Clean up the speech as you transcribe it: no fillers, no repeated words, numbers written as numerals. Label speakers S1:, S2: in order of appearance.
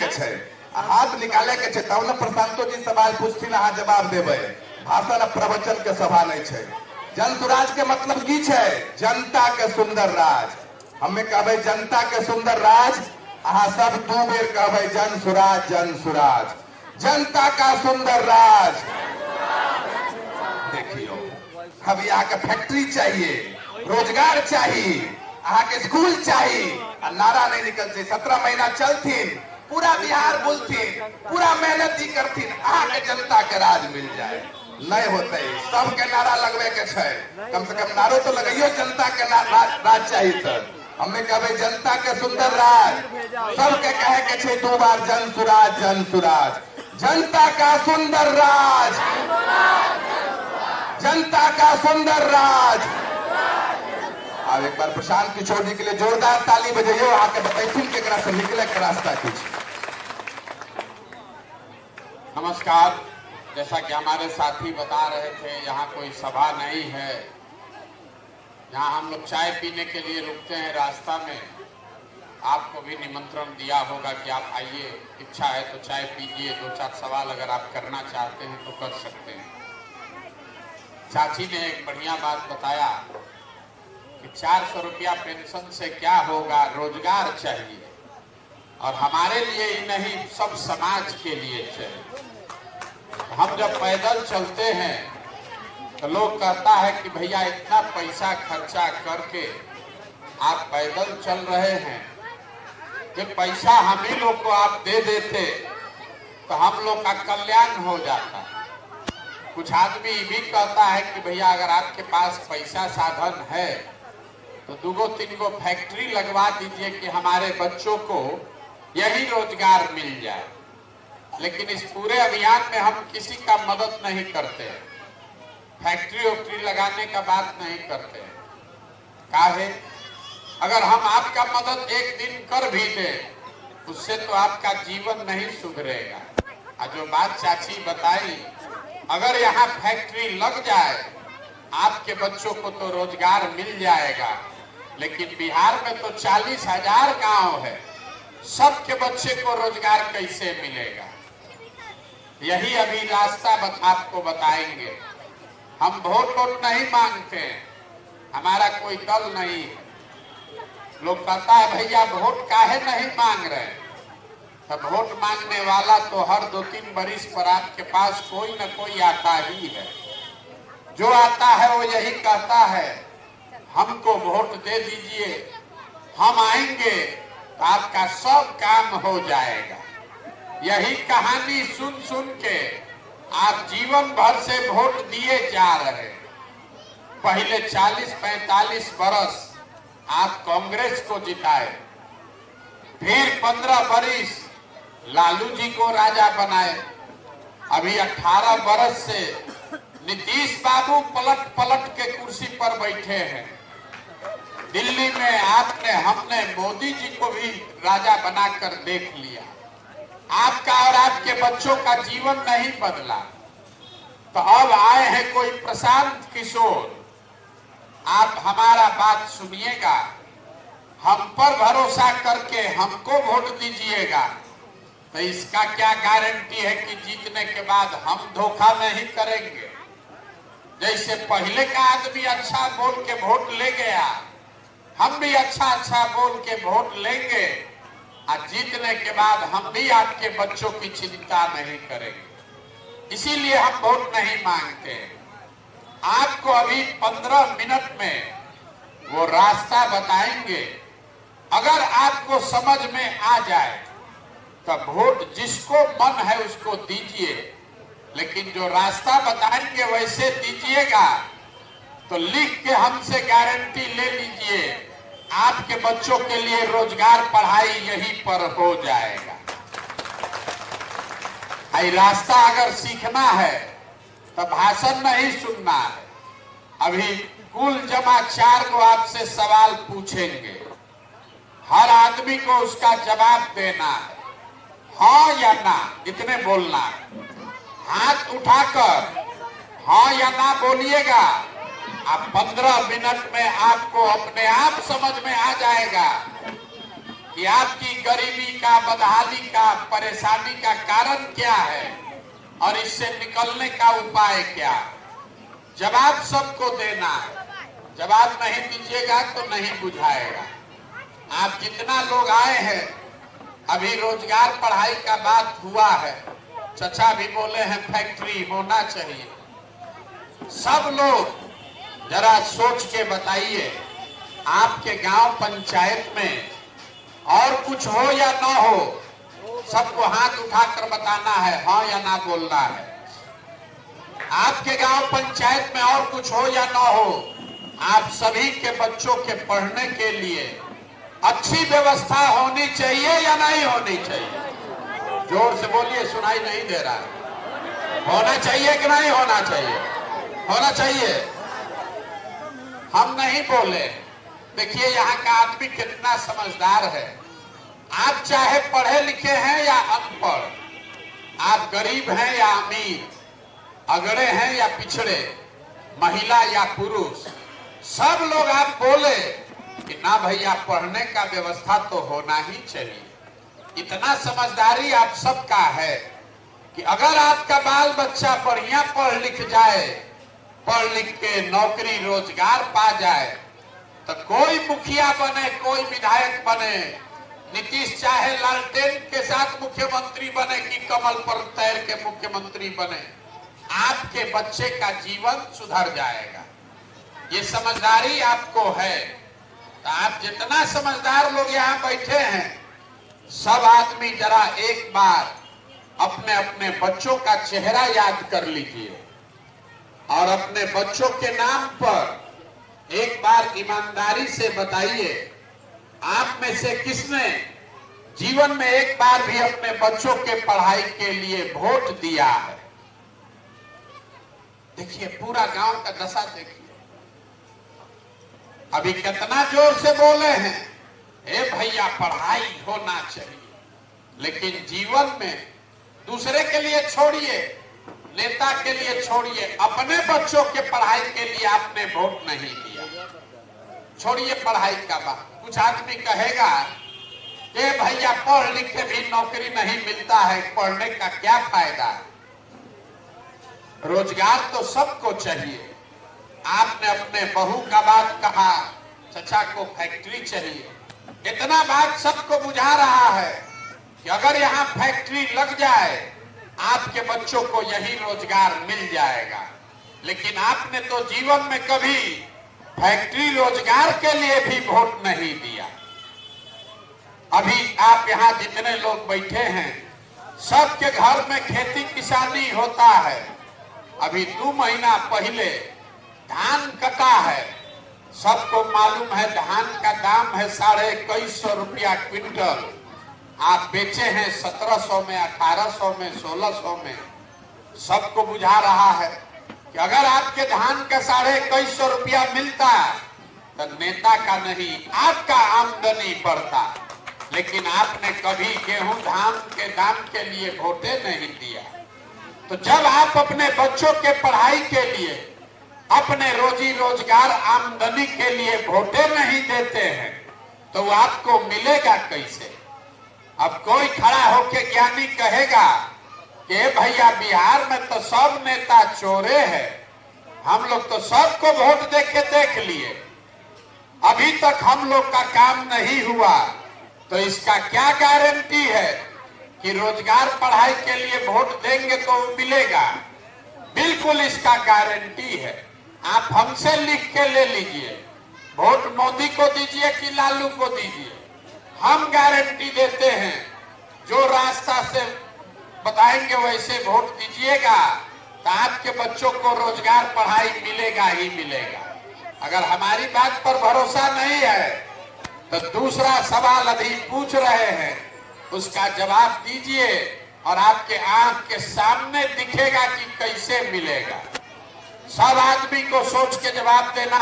S1: के छे, हाथ निकाले के छे, तब न प्रशांतो जी सवाल पूछथिन, अहाँ जवाब देबै। भाषण प्रवचन के सभा नहीं छे। जन सुराज के मतलब की छे? जनता के सुंदर राज। हमें कहबै जनता के सुंदर राज, अहाँ सब दू बेर कहबै जन सुराज, जन सुराज, जनता का सुंदर राज। देखियो, अब यहाँ के फैक्ट्री चाहिए, रोजगार चाहिए, अहाँ के स्कूल चाहिए, नारा नहीं निकलते। 17 महीना चलथिन, पूरा बिहार बुलथिन, पूरा मेहनत ही करथिन, अहाँ के जनता के राज मिल जाए। नहीं होते, सबके नारा लगवे के छे, कम से कम नारो तो लगाइयो, जनता के राज चाहिए। तो हमें कहबै जनता के सुंदर राज, सबके कहे के छे 2 बार जन सुराज, जन सुराज, जनता का सुंदर राज, जनता का सुंदर राज। अब एक बार प्रशांत किशोर जी के लिए जोरदार ताली बजाइयो, आके बताइए केकरा से निकले के रास्ता कुछ।
S2: नमस्कार। जैसा कि हमारे साथी बता रहे थे, यहाँ कोई सभा नहीं है, यहाँ हम लोग चाय पीने के लिए रुकते हैं रास्ता में। आपको भी निमंत्रण दिया होगा कि आप आइए, इच्छा है तो चाय पीजिए, 2-4 सवाल अगर आप करना चाहते हैं तो कर सकते हैं। चाची ने एक बढ़िया बात बताया कि 400 रुपया पेंशन से क्या होगा, रोजगार चाहिए, और हमारे लिए ही नहीं, सब समाज के लिए चाहिए। हम जब पैदल चलते हैं तो लोग कहता है कि भैया इतना पैसा खर्चा करके आप पैदल चल रहे हैं, कि पैसा हम ही लोग को आप दे देते तो हम लोग का कल्याण हो जाता। कुछ आदमी भी कहता है कि भैया अगर आपके पास पैसा साधन है तो 2-3 फैक्ट्री लगवा दीजिए कि हमारे बच्चों को यही रोजगार मिल जाए। लेकिन इस पूरे अभियान में हम किसी का मदद नहीं करते, फैक्ट्री वैक्ट्री लगाने का बात नहीं करते। काहे? अगर हम आपका मदद एक दिन कर भी दें, उससे तो आपका जीवन नहीं सुधरेगा। और जो बात चाची बताई, अगर यहाँ फैक्ट्री लग जाए, आपके बच्चों को तो रोजगार मिल जाएगा, लेकिन बिहार में तो 40,000 गांव है, सबके बच्चे को रोजगार कैसे मिलेगा? यही अभी रास्ता आपको बताएंगे। हम वोट नहीं मांगते हैं, हमारा कोई दल नहीं है। लोग कहता है भैया वोट काहे नहीं मांग रहे? तो वोट मांगने वाला तो हर 2-3 बरिस पर आपके पास कोई न कोई आता ही है। जो आता है वो यही कहता है हमको वोट दे दीजिए, हम आएंगे तो आपका सब काम हो जाएगा। यही कहानी सुन सुन के आप जीवन भर से वोट दिए जा रहे। पहले 40-45 बरस आप कांग्रेस को जिताए, फिर 15 बरिस लालू जी को राजा बनाए, अभी 18 बरस से नीतीश बाबू पलट पलट के कुर्सी पर बैठे हैं। दिल्ली में आपने हमने मोदी जी को भी राजा बनाकर देख लिया। आपका और आपके बच्चों का जीवन नहीं बदला। तो अब आए हैं कोई प्रशांत किशोर, आप हमारा बात सुनिएगा, हम पर भरोसा करके हमको वोट दीजिएगा, तो इसका क्या गारंटी है कि जीतने के बाद हम धोखा नहीं करेंगे? जैसे पहले का आदमी अच्छा बोल के वोट ले गया, हम भी अच्छा बोल के वोट लेंगे, और जीतने के बाद हम भी आपके बच्चों की चिंता नहीं करेंगे। इसीलिए हम वोट नहीं मांगते। आपको अभी 15 मिनट में वो रास्ता बताएंगे, अगर आपको समझ में आ जाए तब वोट जिसको मन है उसको दीजिए, लेकिन जो रास्ता बताएंगे वैसे दीजिएगा तो लिख के हमसे गारंटी ले लीजिए, आपके बच्चों के लिए रोजगार पढ़ाई यहीं पर हो जाएगा। रास्ता अगर सीखना है तो भाषण नहीं सुनना है। अभी कुल जमा 4 को आपसे सवाल पूछेंगे, हर आदमी को उसका जवाब देना है, हाँ या ना, इतने बोलना है। हाथ उठाकर हाँ या ना बोलिएगा, अब 15 मिनट में आपको अपने आप समझ में आ जाएगा कि आपकी गरीबी का, बदहाली का, परेशानी का कारण क्या है और इससे निकलने का उपाय क्या है। जवाब सबको देना है, जवाब नहीं दीजिएगा तो नहीं बुझाएगा। आप जितना लोग आए हैं, अभी रोजगार पढ़ाई का बात हुआ है, चचा भी बोले हैं फैक्ट्री होना चाहिए। सब लोग जरा सोच के बताइए, आपके गांव पंचायत में और कुछ हो या ना हो, सबको हाथ उठाकर बताना है, हाँ या ना बोलना है। आपके गांव पंचायत में और कुछ हो या ना हो, आप सभी के बच्चों के पढ़ने के लिए अच्छी व्यवस्था होनी चाहिए या नहीं होनी चाहिए? जोर से बोलिए, सुनाई नहीं दे रहा है। होना चाहिए कि नहीं होना चाहिए? होना चाहिए। हम नहीं बोले। देखिए यहाँ का आदमी कितना समझदार है। आप चाहे पढ़े लिखे हैं या अनपढ़, आप गरीब हैं या अमीर, अगड़े हैं या पिछड़े, महिला या पुरुष, सब लोग आप बोले कि ना भैया पढ़ने का व्यवस्था तो होना ही चाहिए। इतना समझदारी आप सबका है कि अगर आपका बाल बच्चा बढ़िया पढ़ लिख जाए, पढ़ लिख के नौकरी रोजगार पा जाए, तो कोई मुखिया बने, कोई विधायक बने, नीतीश चाहे लालटेन के साथ मुख्यमंत्री बने कि कमल पर तैर के मुख्यमंत्री बने, आपके बच्चे का जीवन सुधर जाएगा। ये समझदारी आपको है। तो आप जितना समझदार लोग यहाँ बैठे हैं, सब आदमी जरा एक बार अपने अपने बच्चों का चेहरा याद कर लीजिए और अपने बच्चों के नाम पर एक बार ईमानदारी से बताइए, आप में से किसने जीवन में एक बार भी अपने बच्चों के पढ़ाई के लिए वोट दिया है? देखिए पूरा गांव का दशा देखिए। अभी कितना जोर से बोले हैं, ए भैया पढ़ाई होना चाहिए, लेकिन जीवन में दूसरे के लिए छोड़िए, नेता के लिए छोड़िए, अपने बच्चों के पढ़ाई के लिए आपने वोट नहीं दिया। छोड़िए पढ़ाई का बात। कुछ आदमी कहेगा कि भैया पढ़ लिख के भी नौकरी नहीं मिलता है, पढ़ने का क्या फायदा है? रोजगार तो सबको चाहिए। आपने अपने बहू का बात कहा, चचा को फैक्ट्री चाहिए। इतना बात सबको बुझा रहा है कि अगर यहाँ फैक्ट्री लग जाए, आपके बच्चों को यही रोजगार मिल जाएगा। लेकिन आपने तो जीवन में कभी फैक्ट्री रोजगार के लिए भी वोट नहीं दिया। अभी आप यहाँ जितने लोग बैठे हैं, सबके घर में खेती किसानी होता है। अभी 2 महीना पहले धान कटा है, सबको मालूम है धान का दाम है 2150 रुपया क्विंटल। आप बेचे हैं 1700 में, 1800 में, 1600 में। सबको बुझा रहा है कि अगर आपके धान का 2150 रुपया मिलता तो नेता का नहीं आपका आमदनी बढ़ता। लेकिन आपने कभी गेहूं धान के दाम के लिए वोटे नहीं दिया। तो जब आप अपने बच्चों के पढ़ाई के लिए, अपने रोजी रोजगार आमदनी के लिए वोटे नहीं देते हैं, तो आपको मिलेगा कैसे? अब कोई खड़ा होके ज्ञानी कहेगा कि भैया बिहार में तो सब नेता चोरे हैं, हम लोग तो सबको वोट दे के देख लिए, अभी तक हम लोग का काम नहीं हुआ, तो इसका क्या गारंटी है कि रोजगार पढ़ाई के लिए वोट देंगे तो मिलेगा? बिल्कुल इसका गारंटी है। आप हमसे लिख के ले लीजिए, वोट मोदी को दीजिए कि लालू को दीजिए, हम गारंटी देते हैं जो रास्ता से बताएंगे वैसे वोट दीजिएगा तो आपके बच्चों को रोजगार पढ़ाई मिलेगा ही मिलेगा। अगर हमारी बात पर भरोसा नहीं है तो दूसरा सवाल अभी पूछ रहे हैं, उसका जवाब दीजिए और आपके आंख के सामने दिखेगा कि कैसे मिलेगा। सब आदमी को सोच के जवाब देना